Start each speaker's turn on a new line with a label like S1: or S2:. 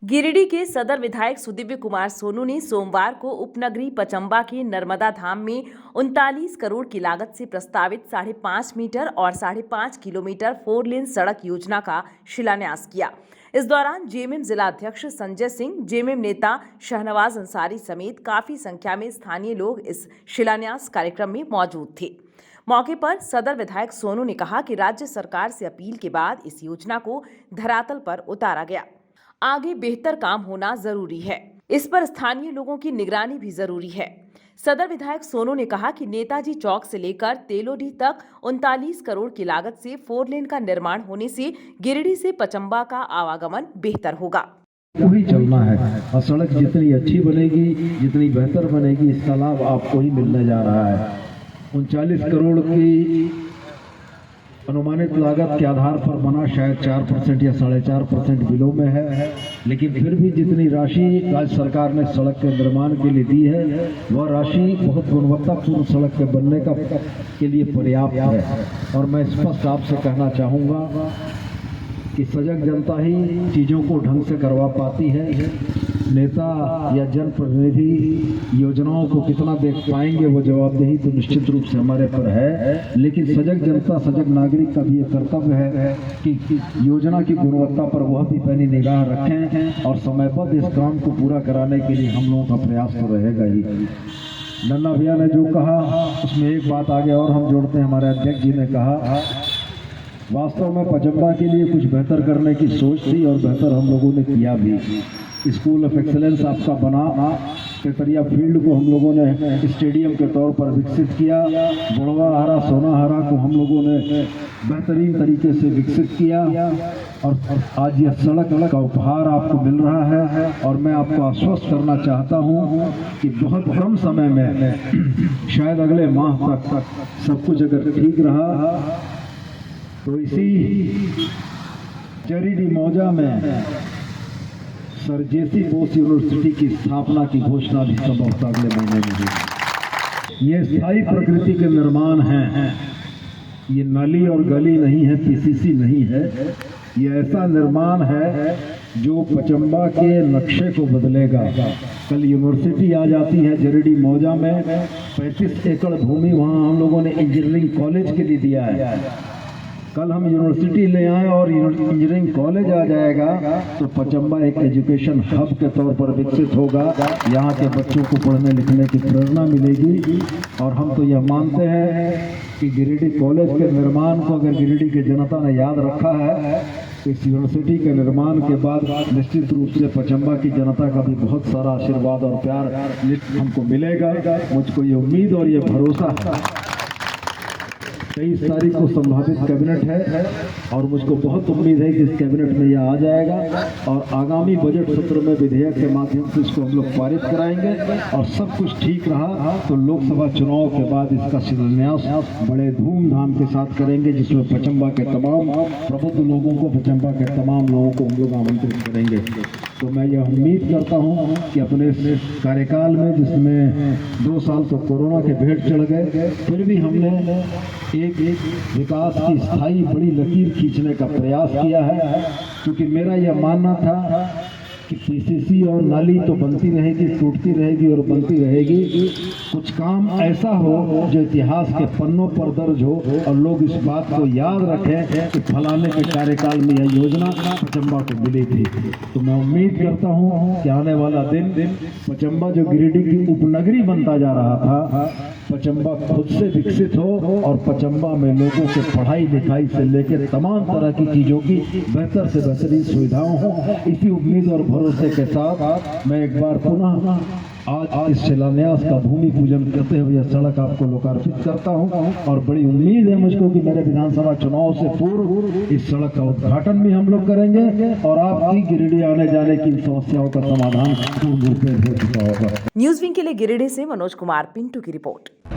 S1: गिरिडीह के सदर विधायक सुदिव्य कुमार सोनू ने सोमवार को उपनगरी पचम्बा के नर्मदा धाम में 39 करोड़ की लागत से प्रस्तावित 5.5 मीटर और 5.5 किलोमीटर 4 लेन सड़क योजना का शिलान्यास किया। इस दौरान जेएमएम जिला अध्यक्ष संजय सिंह, जेएमएम नेता शहनवाज अंसारी समेत काफी संख्या में स्थानीय लोग इस शिलान्यास कार्यक्रम में मौजूद थे। मौके पर सदर विधायक सोनू ने कहा कि राज्य सरकार से अपील के बाद इस योजना को धरातल पर उतारा गया। आगे बेहतर काम होना जरूरी है, इस पर स्थानीय लोगों की निगरानी भी जरूरी है। सदर विधायक सोनू ने कहा कि नेताजी चौक से लेकर तेलोडीह तक 39 करोड़ की लागत से 4 लेन का निर्माण होने से गिरिडीह से पचम्बा का आवागमन बेहतर होगा।
S2: वही चलना है और सड़क जितनी अच्छी बनेगी, जितनी बेहतर बनेगी, इसका लाभ आपको ही मिलने जा रहा है। 39 करोड़ की अनुमानित लागत के आधार पर बना शायद 4% या 4.5% बिलों में है, लेकिन फिर भी जितनी राशि राज्य सरकार ने सड़क के निर्माण के लिए दी है वह राशि बहुत गुणवत्तापूर्ण सड़क के बनने के लिए पर्याप्त है। और मैं स्पष्ट आपसे कहना चाहूँगा कि सजग जनता ही चीज़ों को ढंग से करवा पाती है। नेता या जनप्रतिनिधि योजनाओं को कितना देख पाएंगे वो जवाबदेही तो निश्चित रूप से हमारे पर है, लेकिन सजग जनता, सजग नागरिक का भी ये कर्तव्य है कि योजना की गुणवत्ता पर वह भी पैनी निगाह रखें और समयबद्ध इस काम को पूरा कराने के लिए हम लोगों का प्रयास तो रहेगा ही। नन्ना भैया ने जो कहा उसमें एक बात आगे और हम जोड़ते हैं। हमारे अध्यक्ष जी ने कहा वास्तव में पचम्बा के लिए कुछ बेहतर करने की सोच थी और बेहतर हम लोगों ने किया भी। स्कूल ऑफ एक्सेलेंस आपका बना, केतरिया फील्ड को हम लोगों ने स्टेडियम के तौर पर विकसित किया, बुढ़वा हरा सोनाहरा को हम लोगों ने बेहतरीन तरीके से विकसित किया और आज यह सड़क का उपहार आपको मिल रहा है। और मैं आपको आश्वस्त करना चाहता हूं कि बहुत कम समय में शायद अगले माह तक सब कुछ अगर ठीक रहा तो इसी गिरिडीह मौजा में सर जेसी बोस यूनिवर्सिटी की स्थापना की घोषणा भी संभवतः अगले महीने में होगी। ये स्थायी प्रकृति के निर्माण हैं, ये नाली और गली नहीं है, पीसीसी नहीं है। ये ऐसा निर्माण है जो पचम्बा के नक्शे को बदलेगा। कल यूनिवर्सिटी आ जाती है गिरिडीह मौजा में, 35 एकड़ भूमि वहाँ हम लोगों ने इंजीनियरिंग कॉलेज के लिए दिया है। कल हम यूनिवर्सिटी ले आए और इंजीनियरिंग कॉलेज आ जाएगा तो पचम्बा एक एजुकेशन हब के तौर पर विकसित होगा। यहाँ के बच्चों को पढ़ने लिखने की प्रेरणा मिलेगी और हम तो यह मानते हैं कि गिरिडीह कॉलेज के निर्माण को अगर गिरिडीह की जनता ने याद रखा है तो इस यूनिवर्सिटी के निर्माण के बाद निश्चित रूप से पचम्बा की जनता का भी बहुत सारा आशीर्वाद और प्यार हमको मिलेगा। मुझको ये उम्मीद और ये भरोसा है। 23 तारीख को संभावित कैबिनेट है और मुझको बहुत उम्मीद है कि इस कैबिनेट में यह आ जाएगा और आगामी बजट सत्र में विधेयक के माध्यम से इसको हम लोग पारित कराएंगे और सब कुछ ठीक रहा तो लोकसभा चुनाव के बाद इसका शिलान्यास बड़े धूमधाम के साथ करेंगे, जिसमें पचम्बा के तमाम प्रबुद्ध लोगों को, पचम्बा के तमाम लोगों को हम लोग आमंत्रित करेंगे। तो मैं यह उम्मीद करता हूं कि अपने कार्यकाल में, जिसमें 2 साल तो कोरोना के भेंट चढ़ गए, फिर भी हमने एक विकास की स्थायी बड़ी लकीर खींचने का प्रयास किया है। क्योंकि मेरा यह मानना था कि पीसीसी और नाली तो बनती रहेगी, टूटती रहेगी और बनती रहेगी। कुछ काम ऐसा हो जो इतिहास के पन्नों पर दर्ज हो और लोग इस बात को याद रखें कि फलाने के कार्यकाल में यह योजना पचम्बा को मिली थी। तो मैं उम्मीद करता हूं कि आने वाला दिन पचम्बा जो गिरिडीह की उपनगरी बनता जा रहा था, पचम्बा खुद से विकसित हो और पचम्बा में लोगों के पढ़ाई लिखाई से लेकर तमाम तरह की चीज़ों की बेहतर से बेहतरीन सुविधाओं हो। इसी उम्मीद और भरोसे के साथ मैं एक बार पुनः आज इस शिलान्यास का भूमि पूजन करते हुए यह सड़क आपको लोकार्पित करता हूं और बड़ी उम्मीद है मुझको कि मेरे विधानसभा चुनाव से पूर्व इस सड़क का उद्घाटन भी हम लोग करेंगे और आपकी गिरिडीह आने जाने की समस्याओं का समाधान पूर्ण रूप में हो चुका होगा।
S1: न्यूज़ विंग के लिए गिरिडीह से मनोज कुमार पिंटू की रिपोर्ट।